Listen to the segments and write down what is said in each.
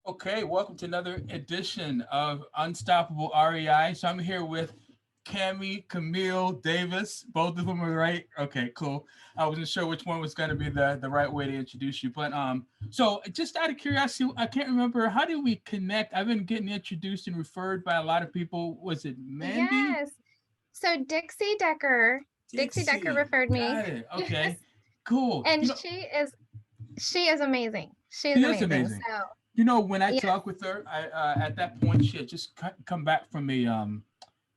Okay, welcome to another edition of Unstoppable REI. So I'm here with Cami, Camille, Davis. Both of them are right. Okay, cool. I wasn't sure which one was going to be the right way to introduce you, but so just out of curiosity, I can't remember how did we connect. I've been getting introduced and referred by a lot of people. Was it Mandy? Yes. So Dixie Decker Dixie. referred me. Got it. Okay, Yes. cool. And she is amazing. She is She is amazing. amazing. So, When I yes. talked with her, I at that point she had just come back from a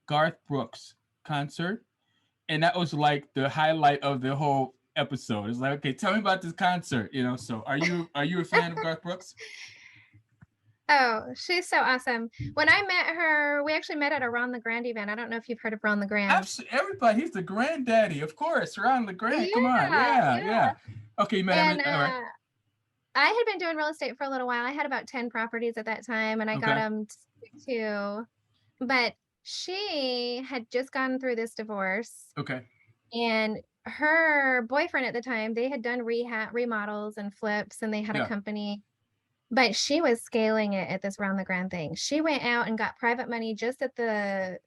Garth Brooks concert, and that was like the highlight of the whole episode. It's like, okay, tell me about this concert. So are you a fan of Garth Brooks? Oh, she's so awesome. When I met her, we actually met at a Ron the Grand event. I don't know if you've heard of Ron the Grand. Absolutely, everybody. He's the granddaddy, of course. Ron LeGrand. Come on, Yeah, yeah, yeah. yeah. Okay, you met him. And All right. I had been doing real estate for a little while. I had about 10 properties at that time, and I got Okay. them to, but she had just gone through this divorce. Okay. And her boyfriend at the time, they had done rehab remodels and flips, and they had a Yeah. company, but she was scaling it at this Round the Grand thing. She went out and got private money just at the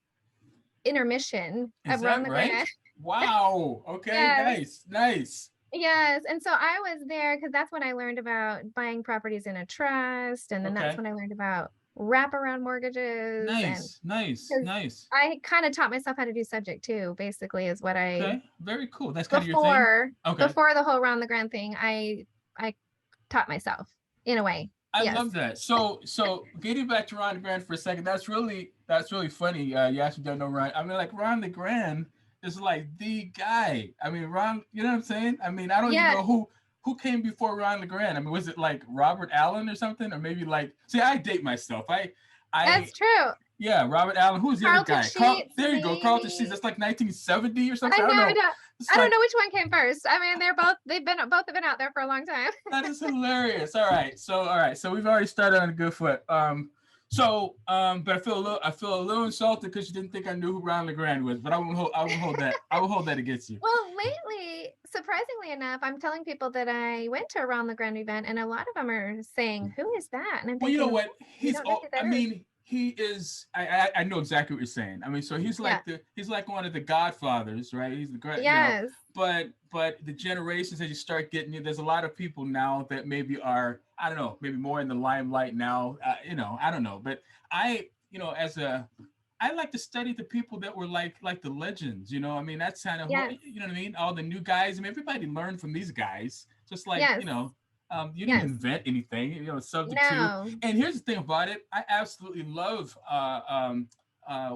intermission Is of Round that the right? Grand. Wow. Okay. Yes. Nice. Nice. Yes. And so I was there because that's when I learned about buying properties in a trust. And then that's Okay. when I learned about wraparound mortgages. And Nice. Nice. because Nice. I kind of taught myself how to do subject too, basically, is what I Okay. Very cool. That's kind of your thing. before Okay. before the whole round the grand thing, I taught myself in a way. I Yes. love that. So getting back to Ron Grant for a second, that's really funny. You actually don't know Ron. I mean, like Ron the Grand is like the guy. I mean, Ron. You know what I'm saying? I mean, I don't even Yeah, know who came before Ron LeGrand. I mean, was it like Robert Allen or something, or maybe like? See, I date myself. I that's true. yeah, Robert Allen. Who's the other Carlton guy? Sheets, There you go, Carlton Sheets. maybe. That's like 1970 or something. I I don't know. know. It's I don't like know which one came first. I mean, both have been out there for a long time. that is hilarious. All right. So we've already started on a good foot. But I feel a little insulted because you didn't think I knew who Ron LeGrand was. But I won't hold that. I will hold that against you. Well, lately, surprisingly enough, I'm telling people that I went to a Ron the Grand event, and a lot of them are saying, "Who is that?" And I'm Well, you know thinking, what? "You He's. don't know who I that is?" mean, he is. I know exactly what you're saying. I mean, so Yeah. he's like one of the Godfathers, right? He's the great. Yes. But the generations as you start getting, there's a lot of people now that maybe are, I don't know, maybe more in the limelight now. I don't know, but as a I like to study the people that were like the legends. I mean, that's kind of who Yes. you know what I mean. All the new guys. I mean, everybody learned from these guys. Just like Yes. you didn't Yes. invent anything. Subject to. No. And here's the thing about it. I absolutely love.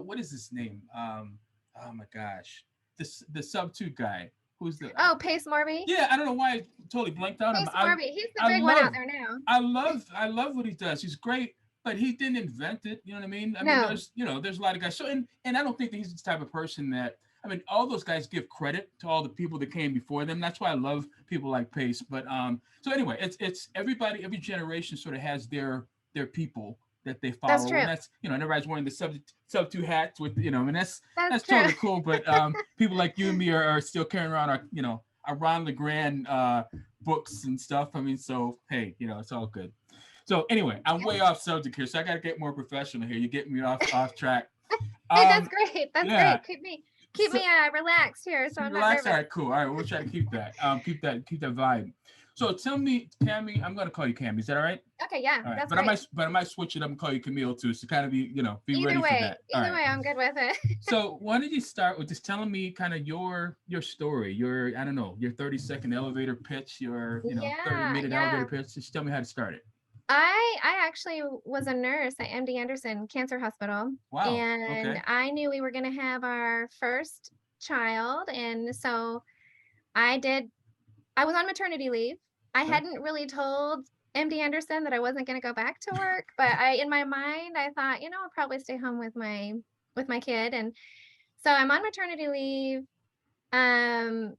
What is his name? Oh my gosh, the sub two guy. Who's the? Oh, Pace Morby. Yeah, I don't know why I totally blanked out on him. Pace Morby. He's the I big one out love there now. I love what he does. He's great, but he didn't invent it. You know what I mean? I mean, No. there's a lot of guys. So and I don't think that he's the type of person that. I mean, all those guys give credit to all the people that came before them. That's why I love people like Pace. But so anyway, it's everybody, every generation sort of has their people that they That's follow, true. and that's and everybody's wearing the sub two hats with and That's that's true. totally cool. But people like you and me are still carrying around our Ron LeGrand books and stuff. I mean, so hey, it's all good. So anyway, I'm Yeah. way off subject here, so I got to get more professional here. You get me off track. Hey, that's Um, great. That's yeah. great. Keep So, me relaxed here, so so I'm not relax. All nervous. right, cool. All right, we'll try to keep that. Keep that vibe. So tell me, Cammy, I'm gonna call you Cammy. Is that all right? Okay, yeah, All right, that's but I great. might, but I might switch it up and call you Camille too, so kind of be ready Either for way, that. All either right. way, I'm good with it. So why don't you start with just telling me kind of your story, your I don't know, your 30-second elevator pitch, your 30 Yeah, minute elevator yeah. pitch. Just tell me how to start it. I actually was a nurse at MD Anderson Cancer Hospital, Wow. and Okay. I knew we were going to have our first child, and so I did. I was on maternity leave. I Okay. hadn't really told MD Anderson that I wasn't going to go back to work, but in my mind, I thought, I'll probably stay home with my kid, and so I'm on maternity leave. Um,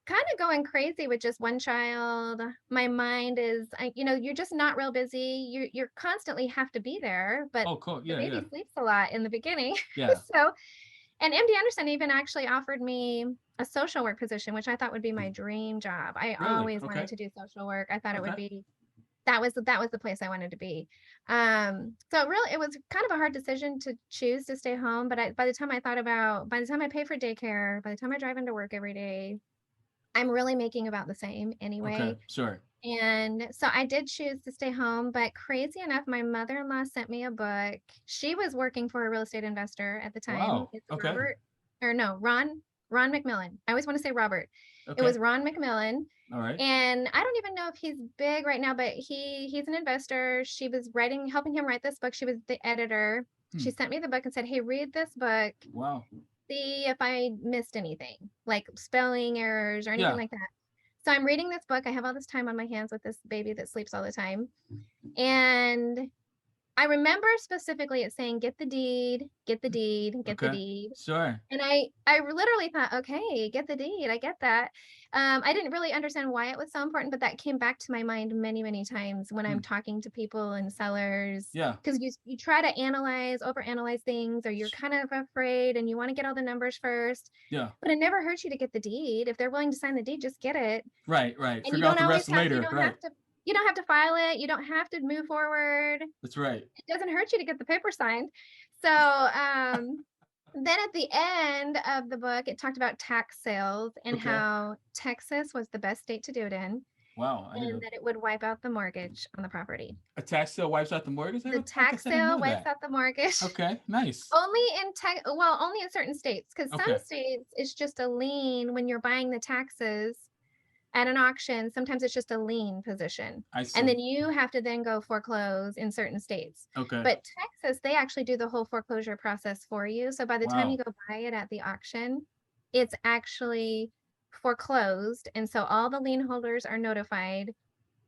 kind of going crazy with just one child. My mind is, you're just not real busy. You're constantly have to be there, but Oh, cool. the Yeah. Yeah. baby sleeps a lot in the beginning. Yeah. So, and MD Anderson even actually offered me a social work position, which I thought would be my dream job. I Really? always wanted Okay. to do social work. I thought it would Okay. be that was the place I wanted to be. So really, it was kind of a hard decision to choose to stay home. But by the time I pay for daycare, by the time I drive into work every day, I'm really making about the same Okay, anyway. sure. And so I did choose to stay home, but crazy enough, my mother-in-law sent me a book. She was working for a real estate investor at the time. Wow. It's Okay. Robert, or no, Ron McMillan. I always want to say Robert. It Okay. was Ron McMillan. All right. And I don't even know if he's big right now, but he's an investor. She was helping him write this book. She was the editor. Hmm. She sent me the book and said, "Hey, read this book. Wow. See if I missed anything, like spelling errors or anything Yeah. like that." So I'm reading this book. I have all this time on my hands with this baby that sleeps all the time. And I remember specifically it saying, "Get the deed, get the deed, get the Okay. deed." Sure. And I literally thought, okay, get the deed. I get that. I didn't really understand why it was so important, but that came back to my mind many, many times when Hmm. I'm talking to people and sellers. Yeah. Because you try to overanalyze things, or you're kind of afraid and you want to get all the numbers first. Yeah. But it never hurts you to get the deed. If they're willing to sign the deed, just get it. Right. Right. And you Figure out don't the always rest have, later. Right. you don't have to file it. You don't have to move forward. That's right. It doesn't hurt you to get the paper signed. So, then at the end of the book, it talked about tax sales and Okay. how Texas was the best state to do it in, Wow. I and didn't. that it would wipe out the mortgage on the property. A tax sale wipes out the mortgage. The I tax guess I didn't sale know wipes that. out the mortgage. Okay. Nice. Only in certain states, because some Okay. states it's just a lien when you're buying the taxes at an auction. Sometimes it's just a lien position. I And then see. you have to then go foreclose in certain states. Okay. But Texas, they actually do the whole foreclosure process for you. So by the time you Wow. go buy it at the auction, it's actually foreclosed. And so all the lien holders are notified,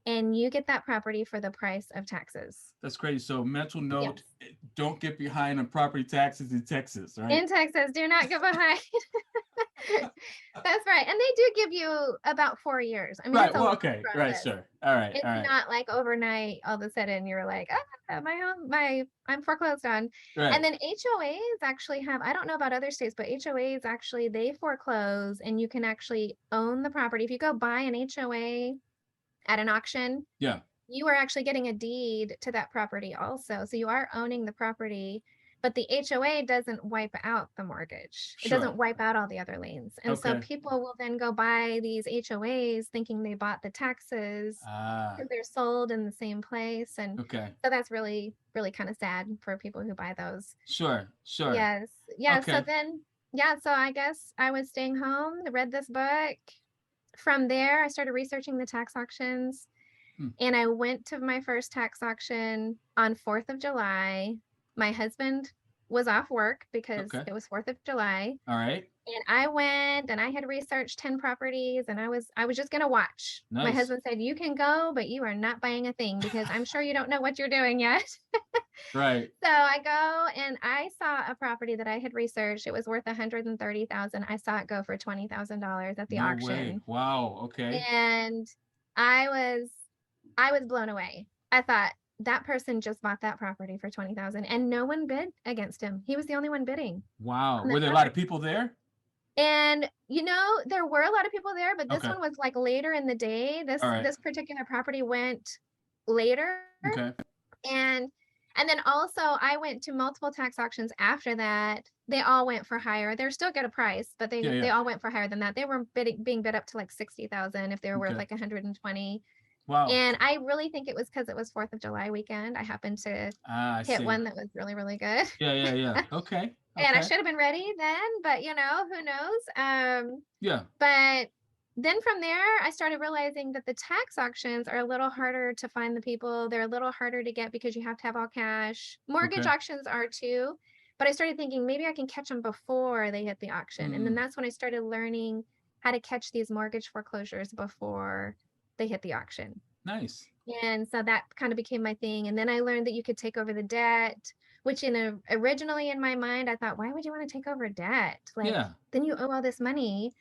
and you get that property for the price of taxes. That's crazy. So mental Yes. note: don't get behind on property taxes in Texas. Right. In Texas, do not get behind. That's right. And they do give you about 4 years. I mean, Right. it's a Well. long Okay. Right. process. Sure. All right. It's All right. not like overnight, all of a sudden you're like, my home, I'm foreclosed on. Right. And then HOAs actually have, I don't know about other states, but HOAs actually, they foreclose and you can actually own the property. If you go buy an HOA at an auction, Yeah. you are actually getting a deed to that property also. So you are owning the property, but the HOA doesn't wipe out the mortgage. It Sure. doesn't wipe out all the other liens. And so Okay. people will then go buy these HOAs thinking they bought the taxes Ah. because they're sold in the same place. And Okay. so that's really, really kind of sad for people who buy those. Sure. Sure. Yes. Yeah. So Okay. then, yeah. So I guess I was staying home, read this book. From there, I started researching the tax auctions. Hmm. And I went to my first tax auction on 4th of July. My husband was off work because Okay. it was 4th of July. All right. And I went and I had researched 10 properties, and I was just going to watch. My Nice. husband said, "You can go, but you are not buying a thing because I'm sure you don't know what you're doing yet." Right. So I go and I saw a property that I had researched. It was worth 130,000. I saw it go for $20,000 at the No auction. way. Wow. Okay. And I was blown away. I thought that person just bought that property for 20,000 and no one bid against him. He was the only one bidding Wow. on Were that there a lot of property. people there? And there were a lot of people there, but this Okay. one was like later in the day. All right. This particular property went later. Okay. And then also I went to multiple tax auctions after that. They all went for higher. They're still get a price, but Yeah. they Yeah. all went for higher than that. They were being bid up to like 60,000 if they were worth Okay. like 120. Wow. And I really think it was because it was 4th of July weekend. I happened to Ah, I hit see. one that was really, really good. Yeah. Yeah. Yeah. Okay. And I Okay. should have been ready then, but who knows? Yeah. But then from there, I started realizing that the tax auctions are a little harder to find the people. They're a little harder to get because you have to have all cash. Mortgage Okay. auctions are too. But I started thinking maybe I can catch them before they hit the auction. And then that's when I started learning how to catch these mortgage foreclosures before they hit the auction. Nice. And so that kind of became my thing. And then I learned that you could take over the debt, which originally in my mind, I thought, why would you want to take over debt? Like, Yeah. then you owe all this money.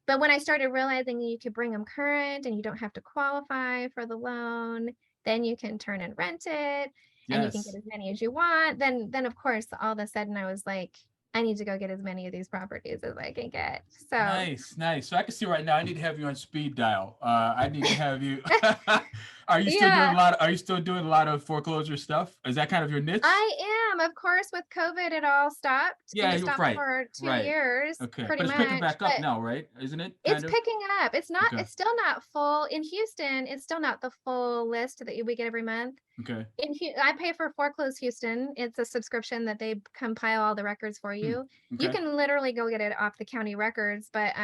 But when I started realizing that you could bring them current and you don't have to qualify for the loan, then you can turn and rent it and you can get Yes. as many as you want. Then of course, all of a sudden I was like, I need to go get as many of these properties as I can get. So Nice, nice. So I can see right now. I need to have you on speed dial. I need to have you. Are you still doing a yeah, lot? Are you still doing a lot of foreclosure stuff? Is that kind of your niche? I am. Of course, with COVID, it all stopped and Yeah, it you're stopped right. for two Right. years, Okay, pretty but it's picking much. back up But now, right? Isn't it? it's Kind of. picking up. Okay. It's still not full. In Houston, it's still not the full list that we get every month. Okay. I pay for Foreclose Houston. It's a subscription that they compile all the records for Hmm. you. You Okay. can literally go get it off the county records, but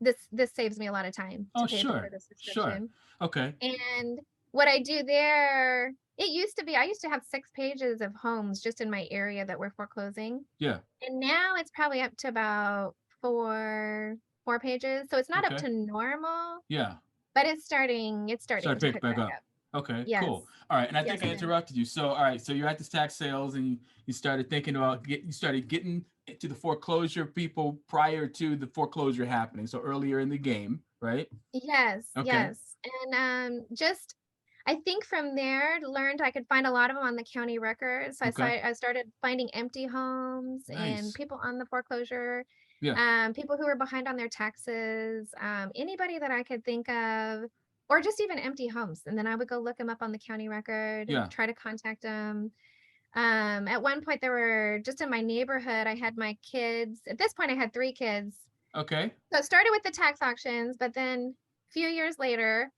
this saves me a lot of time Oh, to pay for sure. the Sure. subscription. Okay. And what I do there, it used to be I used to have 6 pages of homes just in my area that were foreclosing. Yeah. And now it's probably up to about four pages. So it's not up Okay. to normal, Yeah. but it's starting Start to pick pick back back up. up. Okay, Yes. cool. All right, and I Yes, think I it is. interrupted you. So, all right, so you're at this tax sales, and you started thinking about you started getting to the foreclosure people prior to the foreclosure happening. So earlier in the game, right? Yes, Okay. yes. And just I think from there learned I could find a lot of them on the county records. So Okay. I started finding empty homes and Nice. people on the foreclosure, Yeah. people who were behind on their taxes, anybody that I could think of, or just even empty homes. And then I would go look them up on the county record, Yeah. try to contact them. At one point there were just in my neighborhood, I had my kids. At this point, I had 3 kids. Okay. So it started with the tax auctions, but then a few years later,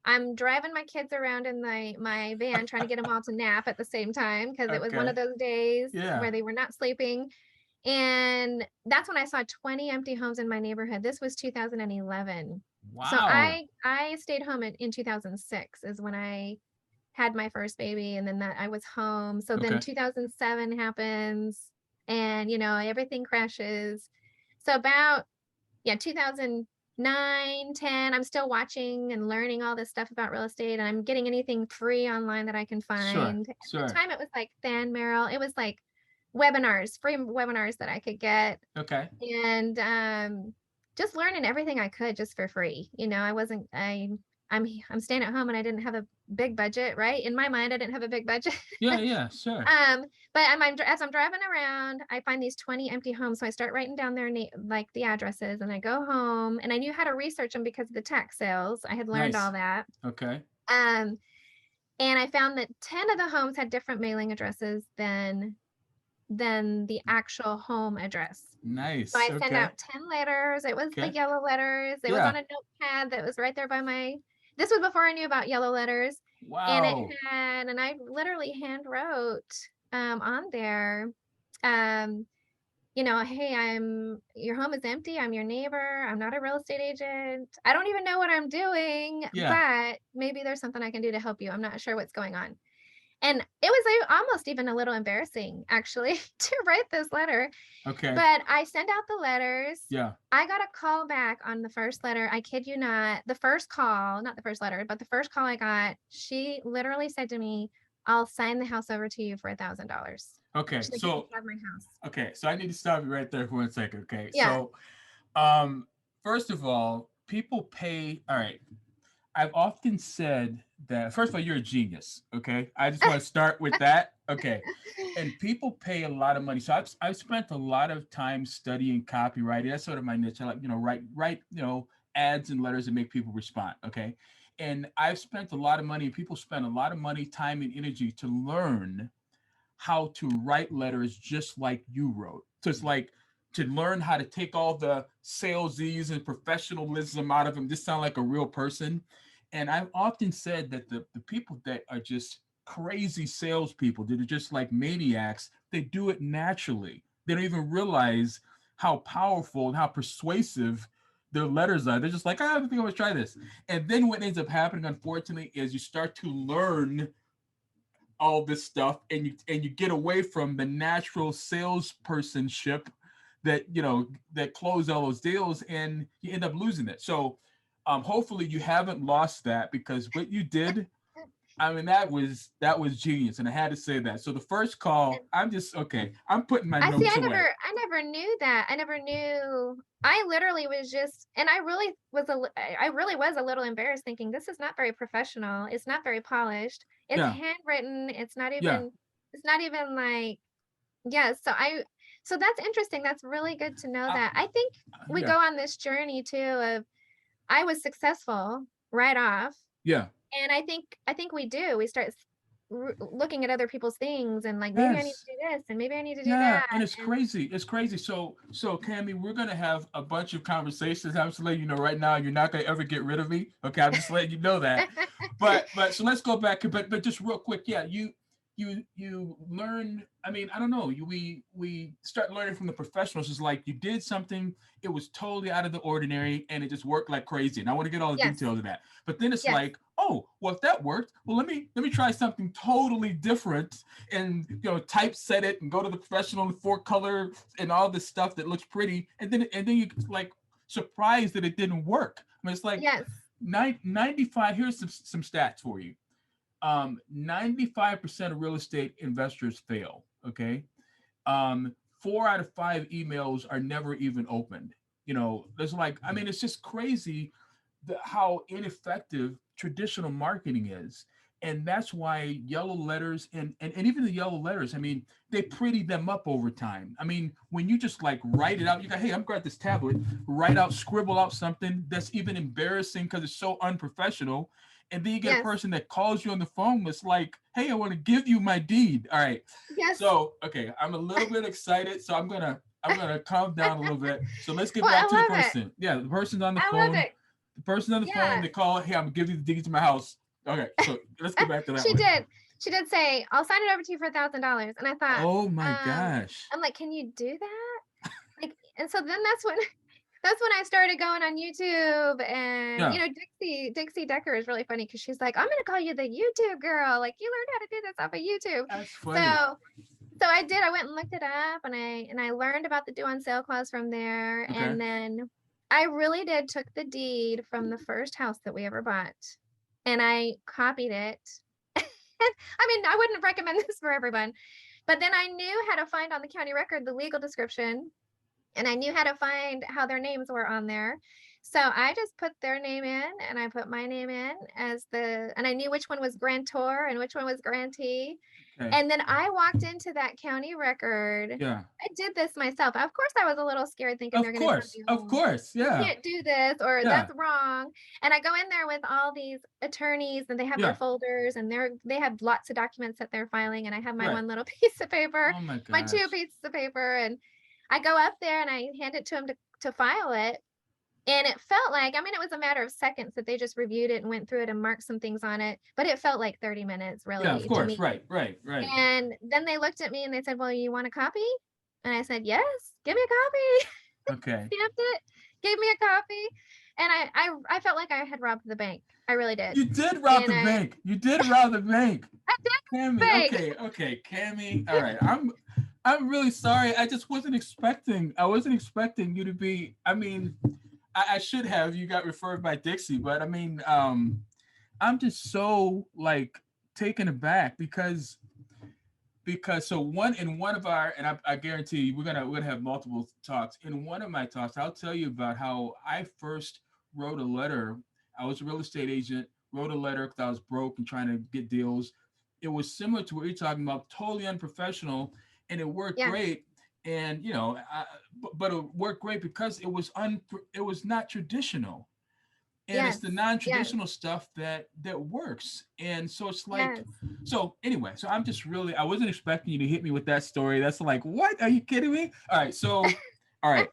I'm driving my kids around in my van trying to get them all to nap at the same time because it was one of Okay. those days Yeah. where they were not sleeping. And that's when I saw 20 empty homes in my neighborhood. This was 2011. So Wow. I stayed home in 2006 is when I had my first baby and then that I was home. So then Okay. 2007 happens and everything crashes. So about yeah, 2009, 10, I'm still watching and learning all this stuff about real estate and I'm getting anything free online that I can Sure. find. At the Sure. time it was like fan mail. It was like webinars, free webinars that I could get Okay. and just learning everything I could just for free. I wasn't I'm staying at home and I didn't have a big budget, right? In my mind I didn't have a big budget. Yeah. Yeah. Sure. But as I'm driving around, I find these 20 empty homes. So I start writing down their like the addresses and I go home and I knew how to research them because of the tax sales. I had learned all Nice. that. Okay. Um, and I found that 10 of the homes had different mailing addresses than the actual home address. So Nice. I sent Okay. out 10 letters. It was the Okay. yellow letters. It was Yeah. on a notepad that was right there by this was before I knew about yellow letters. And Wow. I literally hand wrote on there, um, hey, your home is empty. I'm your neighbor. I'm not a real estate agent. I don't even know what I'm doing, Yeah. but maybe there's something I can do to help you. I'm not sure what's going on. And it was almost even a little embarrassing, actually, to write this letter. Okay. But I sent out the letters. Yeah. I got a call back on the first letter. I kid you not. The first call, not the first letter, but the first call I got, she literally said to me, I'll sign the house over to you for $1,000. Okay. She's like, you can So have my house. okay. So I need to stop you right there for 1 second. Okay. Yeah. So um first of all, people pay. All right. I've often said that first of all, you're a genius. Okay. I just want to start with that. Okay. And people pay a lot of money. So I've spent a lot of time studying copywriting. That's sort of my niche. I like, write, ads and letters that make people respond. Okay. And I've spent a lot of money, people spend a lot of money, time, and energy to learn how to write letters just like you wrote. So it's like to learn how to take all the salesies and professionalism out of them, just sound like a real person. And I've often said that the people that are just crazy salespeople, that are just like maniacs, they do it naturally. They don't even realize how powerful and how persuasive their letters are. They're just like, I think I'm gonna try this. And then what ends up happening, unfortunately, is you start to learn all this stuff and you get away from the natural salespersonship that close all those deals and you end up losing it. So hopefully you haven't lost that because what you did, I mean, that was genius, and I had to say that. So the first call, I'm just okay. I'm putting my I see. notes away. I never knew that. I never knew. I literally was just, and I really was a little embarrassed, thinking this is not very professional. It's not very polished. It's Yeah, handwritten. yeah, It's not even like, yeah. So that's interesting. That's really good to know I, that. I think we yeah, go on this journey too of I was successful right off. yeah. And I think we do. We start looking at other people's things and like maybe I need Yes. to do this and maybe I need to do Yeah, that. and it's And crazy. It's crazy. So Cammy, we're gonna have a bunch of conversations. I'm just letting you know right now, you're not gonna ever get rid of me. Okay, I'm just letting you know that. But so let's go back. But just real quick, yeah, you learn. I mean, I don't know. We start learning from the professionals. It's like you did something. It was totally out of the ordinary, and it just worked like crazy. And I want to get all the yes, details of that. But then it's yes, like, oh, well, if that worked, well, let me try something totally different and typeset it and go to the professional four color and all this stuff that looks pretty, and then you like surprised that it didn't work. I mean, it's like yes, 95. Here's some stats for you. 95% of real estate investors fail. Okay. 4 out of 5 emails are never even opened. There's like, I mean, it's just crazy how ineffective traditional marketing is. And that's why yellow letters and even the yellow letters, I mean, they pretty them up over time. I mean, when you just like write it out, you go, hey, I'm got this tablet, write out, scribble out something that's even embarrassing because it's so unprofessional. And then you get a yes, person that calls you on the phone that's like, hey, I want to give you my deed. All right. yes. So, okay, I'm a little bit excited. So I'm gonna calm down a little bit. So let's get Well, back I to the love it. person. Yeah, the person's on the I love phone. it. The person on the phone, Yeah. they call, hey, I'm gonna give you the deed to my house. Okay, so let's get back to that She one. did. She did say, I'll sign it over to you for $1,000. And I thought, Oh my gosh. I'm like, can you do that? Like, and so then that's when I started going on YouTube and Yeah, Dixie Decker is really funny because she's like, I'm gonna call you the YouTube girl. Like you learned how to do this off of YouTube. that's funny. So I did. I went and looked it up and I learned about the due on sale clause from there. Okay. And then I really did took the deed from the first house that we ever bought and I copied it. I mean, I wouldn't recommend this for everyone, but then I knew how to find on the county record the legal description and I knew how to find how their names were on there. So I just put their name in and I put my name in and I knew which one was grantor and which one was grantee. Okay. And then I walked into that county record. Yeah. I did this myself. Of course, I was a little scared thinking they're Of going to tell course. me, Of oh, course. you Yeah. can't do this or Yeah. that's wrong. And I go in there with all these attorneys and they have their Yeah. folders and they have lots of documents that they're filing. And I have my Right. one little piece of paper, Oh my my two gosh. pieces of paper. And I go up there and I hand it to them to file it. And it felt like, I mean, it was a matter of seconds that they just reviewed it and went through it and marked some things on it, but it felt like 30 minutes Yeah, of really to course. me. Right. Right. Right. And then they looked at me and they said, well, you want a copy? And I said, yes, give me a copy. Okay. Stamped it, gave me a copy. And I felt like I had robbed the bank. I really did. You did rob And the bank. You did rob the bank. I did Cammy, bank. okay, Cammy. All right. I'm really sorry. I just wasn't expecting. I wasn't expecting you to be. I mean, I should have. You got referred by Dixie, but I mean, I'm just so like taken aback because so one of our, and I guarantee you we're gonna have multiple talks. In one of my talks, I'll tell you about how I first wrote a letter. I was a real estate agent, wrote a letter because I was broke and trying to get deals. It was similar to what you're talking about, totally unprofessional, and it worked Yeah. great. And but it worked great because it was not traditional, and it's Yes. the Yes. non-traditional stuff that works. And so it's like, Yes. so anyway, so I wasn't expecting you to hit me with that story. That's like, what, are you kidding me? All right, so Well, I love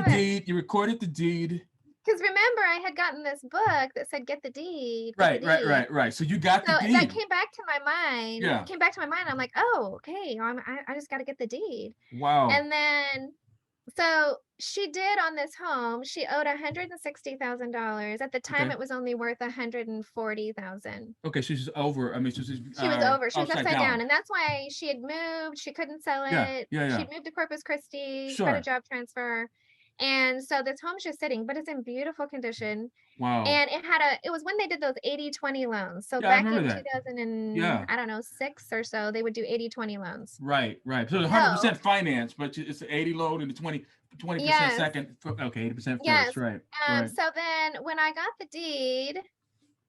it. you recorded the deed. Because remember, I had gotten this book that said, get the deed, get the Right, right, deed. right, right. So you got the So that deed. came back to my mind. Yeah. Came back to my mind. I'm like, oh, okay. I just got to get the deed. Wow. And then, so she did on this home. She owed $160,000. At the time, Okay. it was only worth 140,000. Okay, she's over. I mean, she's She was over. She was upside upside down, down. and that's why she had moved. She couldn't sell Yeah, it. yeah, yeah. She'd moved to Corpus Christi, got a Sure. job transfer, and so this home's just sitting, but it's in beautiful condition. Wow. And it was when they did those 80/20 loans. So Yeah, I back remember in that. 2000 and Yeah. I don't know, 6 or so, they would do 80/20 loans. Right, right. So it's So 100% finance, but it's an 80 load and the 20% yes, second. Okay, 80% yes. first. Right, right. So then when I got the deed,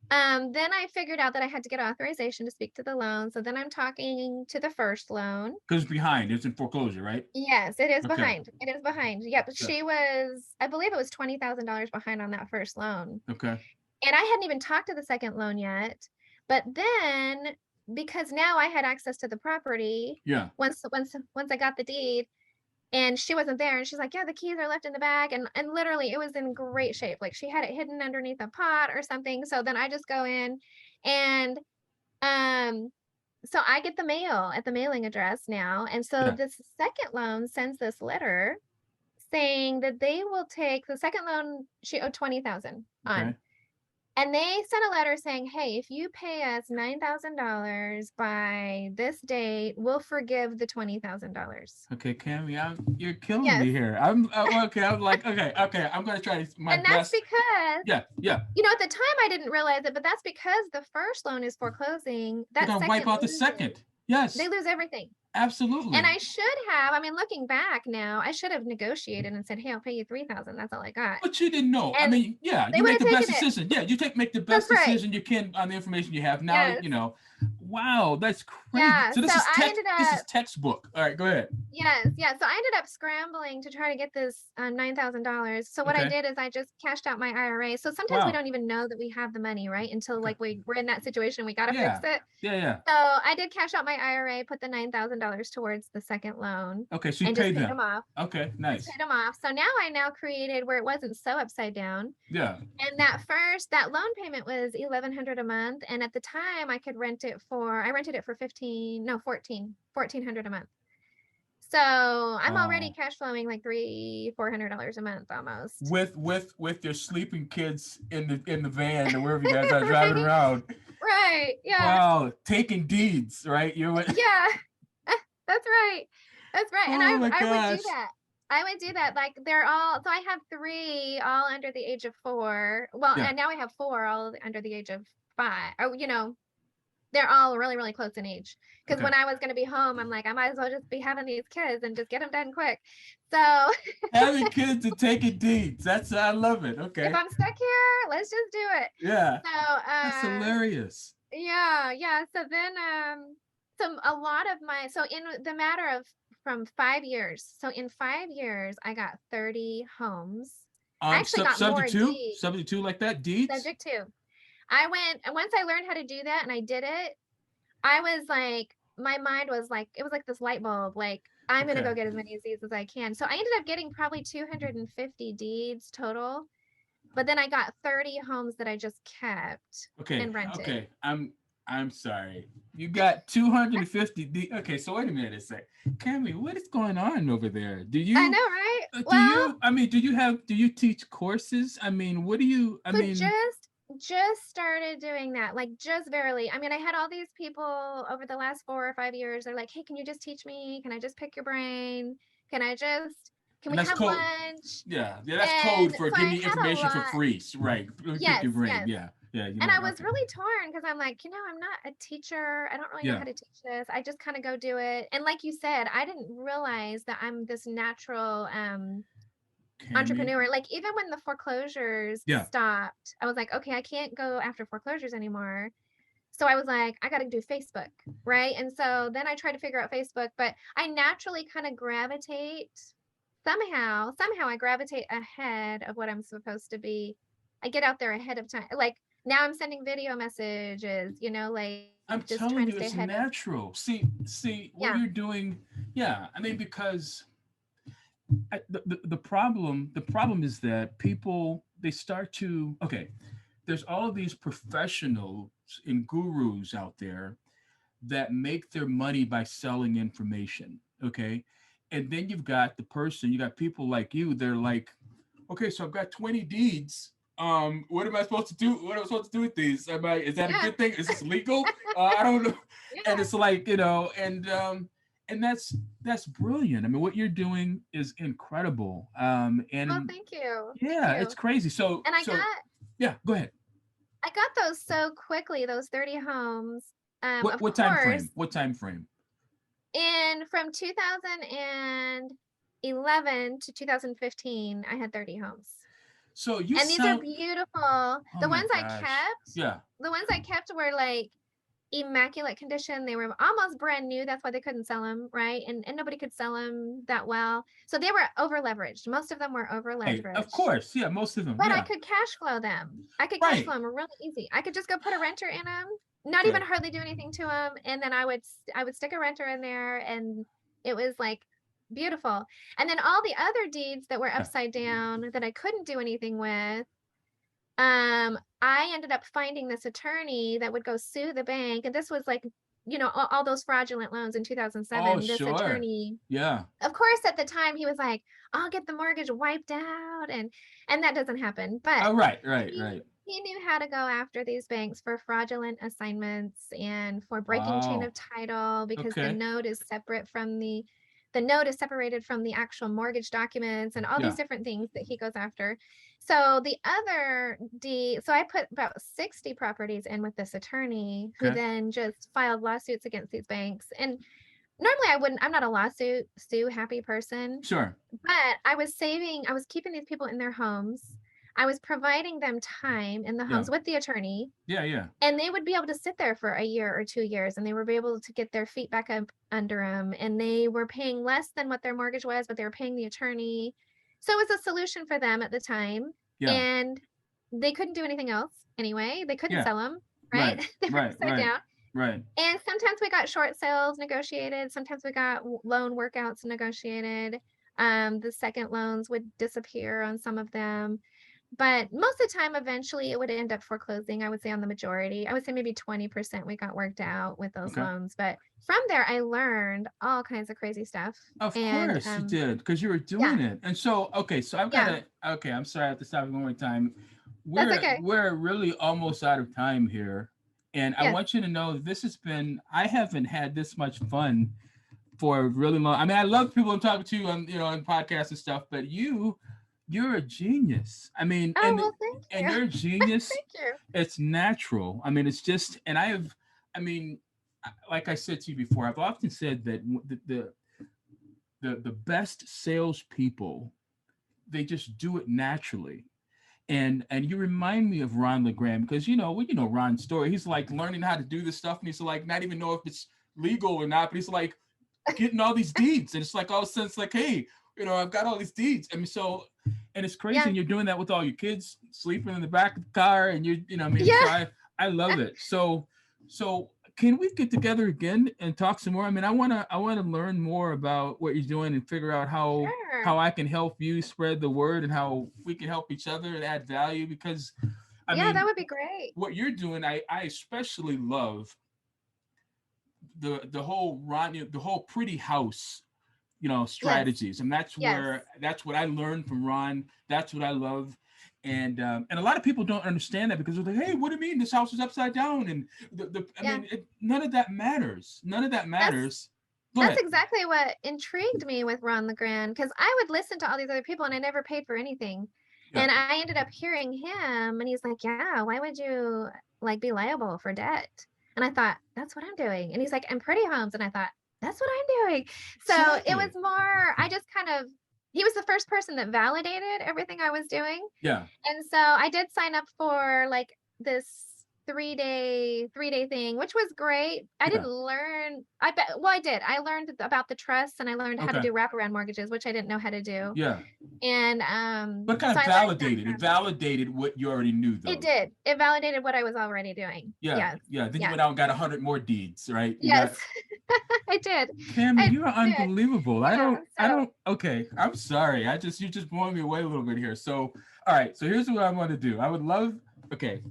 Then I figured out that I had to get authorization to speak to the loan. So then I'm talking to the first loan. Because it's behind. It's in foreclosure, right? Yes, it is Okay. behind. It is behind. Yep. Yeah. She was, I believe it was $20,000 behind on that first loan. Okay. And I hadn't even talked to the second loan yet. But then because now I had access to the property, Yeah. once I got the deed, and she wasn't there, and she's like, yeah, the keys are left in the bag, and literally it was in great shape, like she had it hidden underneath a pot or something. So then I just go in, and um so I get the mail at the mailing address now, and so Yeah. this second loan sends this letter saying that they will take the second loan she owed 20,000 Okay. on. And they sent a letter saying, hey, if you pay us $9,000 by this date, we'll forgive the $20,000. Okay, Cammy, you're killing Yes. me here. I'm okay. I'm like, okay. I'm gonna try my And that's best. because, Yeah. at the time I didn't realize it, but that's because the first loan is foreclosing. They're That gonna wipe second out the loses. second. Yes. They lose everything. Absolutely. And I should have, I mean, looking back now, I should have negotiated and said, hey, I'll pay you 3,000. That's all I got. But you didn't know. I And mean, yeah, they you would make have the best taken it. decision. Yeah, you make the That's best right. decision you can on the information you have. Now, Yes. Wow, that's crazy. Yeah. So this So is I ended this up, is textbook. All right, go ahead. yes. Yeah. So I ended up scrambling to try to get this $9,000. So what I Okay. did is I just cashed out my IRA. So sometimes we Wow. don't even know that we have the money, right? Until Okay. like we're in that situation, we got to fix Yeah. it. Yeah. So I did cash out my IRA, put the $9,000 towards the second loan, Okay, so you and just paid paid them. them off. Okay, Just nice. paid them off. So now I created where it wasn't so upside down. Yeah. And that loan payment was $1,100 a month. And at the time I rented it for 1,400 a month. So I'm already Oh. cash flowing like $400 a month almost. With your sleeping kids in the van or wherever you guys are driving around. Right. Yeah. Wow, taking deeds, right? Yeah. That's right. That's right. And Oh my I would gosh. do that. I would do that. Like they're all, so I have 3 all under the age of 4. Well, Yeah. and now I have 4 all under the age of 5. Oh, they're all really, really close in age. Because Okay. when I was going to be home, I'm like, I might as well just be having these kids and just get them done quick. So Having kids and taking deeds. I love it. Okay. if I'm stuck here, let's just do it. Yeah. So That's hilarious. Yeah. So then so a lot of so in the matter of from 5 years, so in 5 years, I got 30 homes. I actually got more deeds. Subject to like that, deeds? Subject to. Once I learned how to do that and I did it, I was like, my mind was like, it was like this light bulb, like, I'm going to go get as many of these as I can. So I ended up getting probably 250 deeds total, but then I got 30 homes that I just kept and rented. Okay. I'm sorry. You got 250 deeds. Okay, so wait a minute a sec. Cammy, what is going on over there? I know, right? Do you teach courses? I mean, what do you, just started doing that, like just barely. I mean, I had all these people over the last 4 or 5 years. They're like, hey, can you just teach me? Can I just pick your brain? Can we have code. lunch? Yeah, that's code for give me information for free. Right. Yes, pick your brain. yes. Yeah. And I was really torn because I'm like, I'm not a teacher. I don't really know how to teach this. I just kind of go do it. And like you said, I didn't realize that I'm this natural entrepreneur. Like even when the foreclosures stopped, I was like, okay, I can't go after foreclosures anymore. So I was like, I got to do Facebook, right? And so then I tried to figure out Facebook, but I naturally kind of gravitate somehow I gravitate ahead of what I'm supposed to be. I get out there ahead of time. Like now I'm sending video messages, like I'm just telling trying you, to stay it's ahead natural. See what you're doing. Yeah, I mean, because the problem is that people, they start to, there's all of these professionals and gurus out there that make their money by selling information. Okay. And then you got people like you, they're like, okay, so I've got 20 deeds. What am I supposed to do? What am I supposed to do with these? Is that a good thing? Is this legal? I don't know. And it's like, and that's brilliant. I mean, what you're doing is incredible. And well, thank you. Yeah, thank you. It's crazy. So go ahead. I got those so quickly, those 30 homes. What time frame? What time frame? From 2011 to 2015, I had 30 homes. So you And these are sound, beautiful. oh my gosh. Yeah. The ones I kept were like immaculate condition. They were almost brand new. That's why they couldn't sell them, right? And nobody could sell them that well. So they were over leveraged. Most of them were over Hey, of leveraged. course. Yeah, most of them. But I Yeah. could cash flow them. I could cash Right. flow them really easy. I could just go put a renter in them, not even Okay. hardly do anything to them, and then I would stick a renter in there, and it was like beautiful. And then all the other deeds that were Yeah. upside down that I couldn't do anything with, I ended up finding this attorney that would go sue the bank, and this was like, all those fraudulent loans in Oh, 2007. This sure. attorney, Yeah. of course, at the time he was like, I'll get the mortgage wiped out, and that doesn't happen. But Oh, right, right, he right. he knew how to go after these banks for fraudulent assignments and for breaking chain of Wow. title, because Okay. the note is separated from the actual mortgage documents and all these Yeah. different things that he goes after. So so I put about 60 properties in with this attorney, who Okay. then just filed lawsuits against these banks. And normally I wouldn't, I'm not a lawsuit sue happy person, Sure. but I was keeping these people in their homes. I was providing them time in the Yeah. homes with the attorney, Yeah, yeah. and they would be able to sit there for a year or 2 years, and they were able to get their feet back up under them, and they were paying less than what their mortgage was, but they were paying the attorney. So it was a solution for them at the time, Yeah. and they couldn't do anything else anyway. They couldn't Yeah. sell them, right? Right. They were Right. upside Right. down. Right. And sometimes we got short sales negotiated. Sometimes we got loan workouts negotiated. The second loans would disappear on some of them. But most of the time, eventually, it would end up foreclosing. I would say on the majority. I would say maybe 20% we got worked out with those Okay. loans. But from there, I learned all kinds of crazy stuff. Of And course you did, because you were yeah, doing it. And so, okay, so I've got yeah, to, okay, I'm sorry, I have to stop you one more time. that's We're okay. we're really almost out of time here. And I Yes. want you to know this has been, I haven't had this much fun for a really long. I mean, I love people I'm talking to on, on podcasts and stuff, but you're a genius. I mean, Oh, and well, thank and you. you're a genius. Thank you. It's natural. I mean, it's just, and I mean, like I said to you before, I've often said that the best salespeople, they just do it naturally. And you remind me of Ron LeGrand, because Ron's story. He's like learning how to do this stuff, and he's like not even know if it's legal or not, but he's like getting all these deeds, and it's like all of a sudden it's like, hey, I've got all these deeds. I mean, so, and it's crazy, Yeah. and you're doing that with all your kids sleeping in the back of the car, and I mean, so Yeah. I love it. So can we get together again and talk some more? I mean, I wanna learn more about what you're doing and figure out how Sure. I can help you spread the word and how we can help each other and add value, because I Yeah, that mean, would be great. what you're doing, I especially love the whole pretty house, Yes. strategies, and Yes. that's what I learned from Ron. That's what I love. And a lot of people don't understand that, because they're like, hey, what do you mean this house is upside down? And I Yeah. mean, none of that matters. None of that That's matters. Go that's ahead. exactly what intrigued me with Ron LeGrand, because I would listen to all these other people and I never paid for anything. Yeah. And I ended up hearing him, and he's like, yeah, why would you like be liable for debt? And I thought, that's what I'm doing. And he's like, and pretty homes. And I thought, that's what I'm doing. So it was Exactly. more, I just kind of, he was the first person that validated everything I was doing. Yeah. And so I did sign up for like this 3-day thing, which was great. I Yeah. didn't learn, I bet, well, I did. I learned about the trust, and I learned how to Okay. do wraparound mortgages, which I didn't know how to do. Yeah. And But kind so of I learned that validated. It from him. validated what you already knew, It though. did. It validated what I was already doing. Yeah. Yes. Yeah. Then you Yes. went out and got 100 more deeds, right? You got Yes. I did. Cammy, I you're did. unbelievable. I Yeah. don't, I So don't, okay. I'm sorry. You're just blowing me away a little bit here. So, all right. So here's what I want to do. I would love, okay.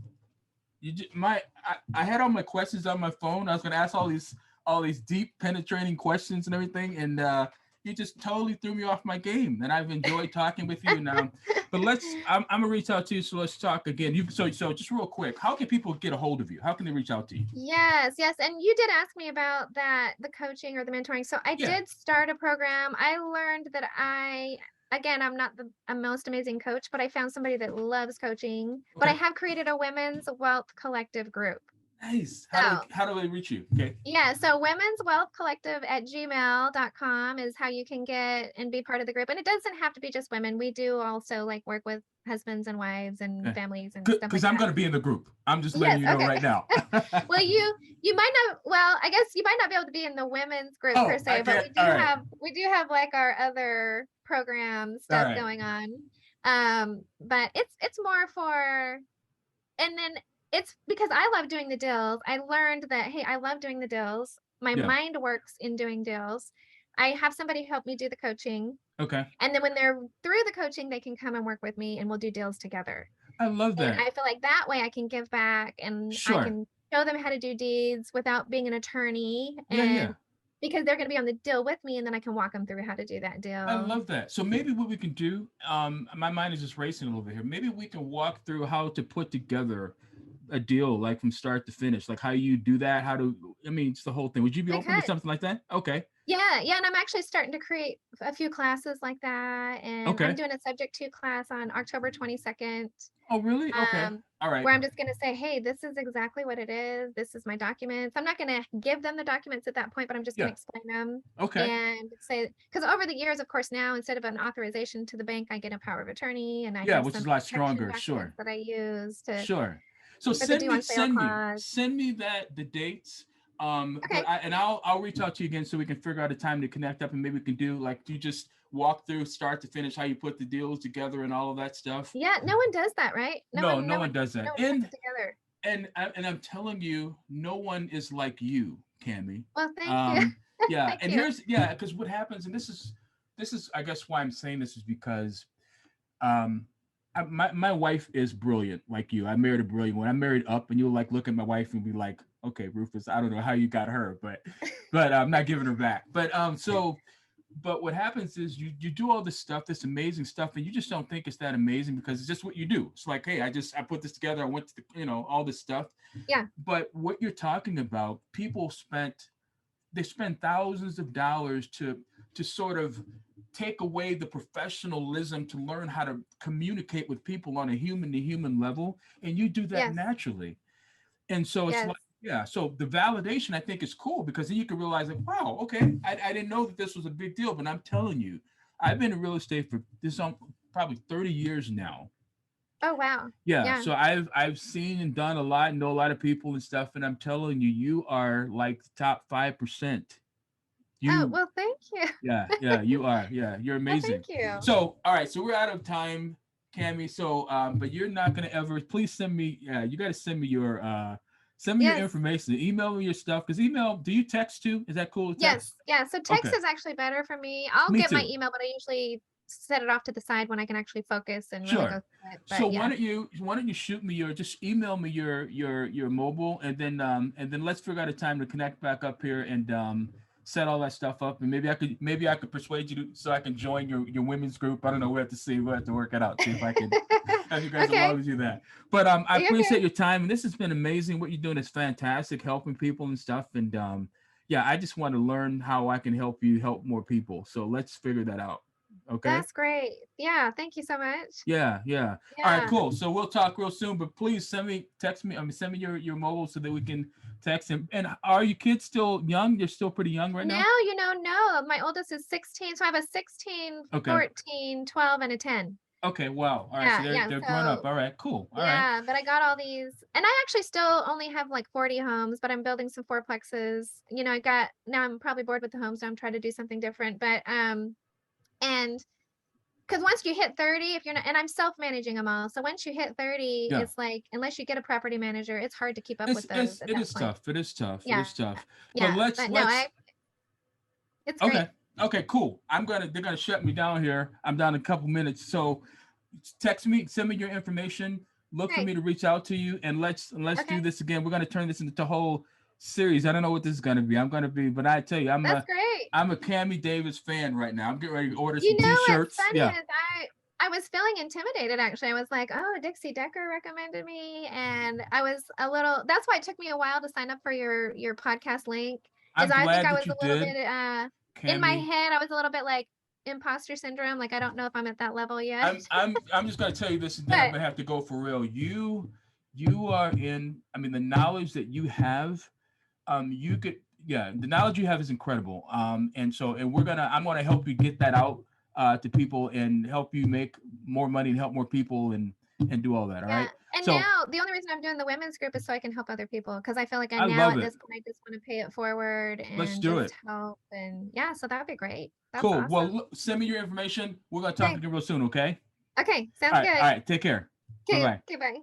I had all my questions on my phone. I was going to ask all these deep penetrating questions and everything. And, you just totally threw me off my game. And I've enjoyed talking with you now, but I'm going to reach out to you. So let's talk again. So just real quick, how can people get a hold of you? How can they reach out to you? yes, yes. And you did ask me about that, the coaching or the mentoring. So I Yeah. did start a program. I learned that again, I'm not the most amazing coach, but I found somebody that loves coaching. But I Okay. have created a women's wealth collective group. Nice. So How do I reach you? Okay. yeah, so women's wealth collective at gmail.com is how you can get and be part of the group. And it doesn't have to be just women. We do also like work with husbands and wives and Okay. families and stuff Because like I'm that. going to be in the group. I'm just letting Yes, you know okay. right now. Well, you might not, well, I guess you might not be able to be in the women's group per Oh, I se, but can't. All right. we do have like our other program All stuff right. going on. But it's more for, and then it's because I love doing the deals. I learned that, hey, I love doing the deals. My Yeah. mind works in doing deals. I have somebody help me do the coaching. Okay. And then when they're through the coaching, they can come and work with me and we'll do deals together. I love And that. I feel like that way I can give back and I Sure. can show them how to do deeds without being an attorney. Yeah, yeah. And because they're going to be on the deal with me and then I can walk them through how to do that I deal. love that. So maybe what we can do, my mind is just racing a little bit here. Maybe we can walk through how to put together a deal, like from start to finish, like how you do that, I mean, it's the whole thing. Would you be We open to could. something like that? Okay. Yeah, yeah, and I'm actually starting to create a few classes like that, and I'm Okay. doing a subject to class on October 22nd, Oh, really? Okay. um, All right. where I'm just gonna say, hey, this is exactly what it is. This is my documents. I'm not gonna give them the documents at that point, but I'm just gonna Yeah. explain them Okay. and say, because over the years, of course, now instead of an authorization to the bank, I get a power of attorney, and I Yeah, have which is some a lot protection stronger. documents Sure. that I use to Sure. So for the due on sale clause. send me that the dates. But Okay. I'll reach out to you again so we can figure out a time to connect up and maybe we can do like you just walk through start to finish how you put the deals together and all of that stuff. Yeah, no one does that, right? No, no one does No that. one puts it together. And I'm telling you, no one is like you, Cami. Well, thank you. Um, yeah, Thank and you. here's yeah, because what happens, and this is I guess why I'm saying this is because um my wife is brilliant like you. I married a brilliant one. I married up and you'll like look at my wife and be like, okay, Rufus, I don't know how you got her, but I'm not giving her back. But what happens is you do all this stuff, this amazing stuff, and you just don't think it's that amazing because it's just what you do. It's like, hey, I put this together, I went to all this stuff. Yeah. But what you're talking about, they spend thousands of dollars to sort of take away the professionalism to learn how to communicate with people on a human to human level, and you do that Yes. naturally. And so it's Yes. like, yeah, so the validation I think is cool because then you can realize like, wow, okay, I didn't know that this was a big deal, but I'm telling you, I've been in real estate for this probably 30 years now. Oh, wow. Yeah, Yeah. so I've seen and done a lot, know a lot of people and stuff, and I'm telling you, you are like the top 5%. Oh, You well, thank you. yeah, you are. Yeah, you're Well, amazing. thank you. So, all right, so we're out of time, Cami. So, but you're not gonna ever. Please send me. Yeah, you got to send me your Yes. information. Email me your stuff. Cause email. Do you text too? Is that cool to Yes. text? Yeah. So text Okay, is actually better for me. I'll me get my too. email, but I usually set it off to the side when I can actually focus and really go Sure. through it. So But yeah. why don't you shoot me your just email me your mobile and then let's figure out a time to connect back up here and set all that stuff up and maybe I could persuade you so I can join your women's group. I don't know. We have to see. We have to work it out. See if I can have you guys allow Okay. to do that. But I Okay. appreciate your time and this has been amazing. What you're doing is fantastic, helping people and stuff. And yeah, I just want to learn how I can help you help more people. So let's figure that out. Okay. That's great. Yeah. Thank you so much. Yeah, yeah. All right, Yeah. cool. So we'll talk real soon, but please text me, send me your mobile so that we can text him. And are you kids still young? You're still pretty young right now? Now, no, my oldest is 16. So I have a 16, Okay. 14, 12, and a 10. Okay, wow. All right, so Yeah. Yeah. they're grown up. So All right, cool. All right. yeah, but I got all these, and I actually still only have like 40 homes, but I'm building some fourplexes. Now I'm probably bored with the homes, so I'm trying to do something different. But and because once you hit 30, if you're not, and I'm self-managing them all, so once you hit 30, Yeah. it's like unless you get a property manager, it's hard to keep up with those at It that is point. tough. It is tough. It Yeah, is tough. But yeah, but no, it's great. okay. Okay, cool. They're gonna shut me down here. I'm down in a couple minutes. So text me, send me your information, look for Great. me to reach out to you, and let's do Okay, this again. We're gonna turn this into a whole series. I don't know what this is gonna be. But I tell you, that's great. I'm a Cami Davis fan right now. I'm getting ready to order You some know what's t-shirts. funny Yeah. is I was feeling intimidated actually. I was like, oh, Dixie Decker recommended me, and I was a little. That's why it took me a while to sign up for your podcast link. Is I'm I think glad I that was you a little did, bit in my Cami. head. I was a little bit like imposter syndrome. Like I don't know if I'm at that level yet. I'm just gonna tell you this, and then I'm But gonna have to go for real. you are in, I mean, the knowledge that you have, you could, yeah, the knowledge you have is incredible. And so, and I'm gonna help you get that out to people and help you make more money and help more people and do all that. All Yeah. right. And So now the only reason I'm doing the women's group is so I can help other people because I feel like I I now love at it. this point I just want to pay it forward Let's and do just it. help. And yeah, so that'd be great. That's Cool. Well, awesome. send me your information. We're gonna talk Okay. again real soon. Okay. Okay. Sounds All right. good. All right. Take care. Bye Okay. bye. Okay. Bye.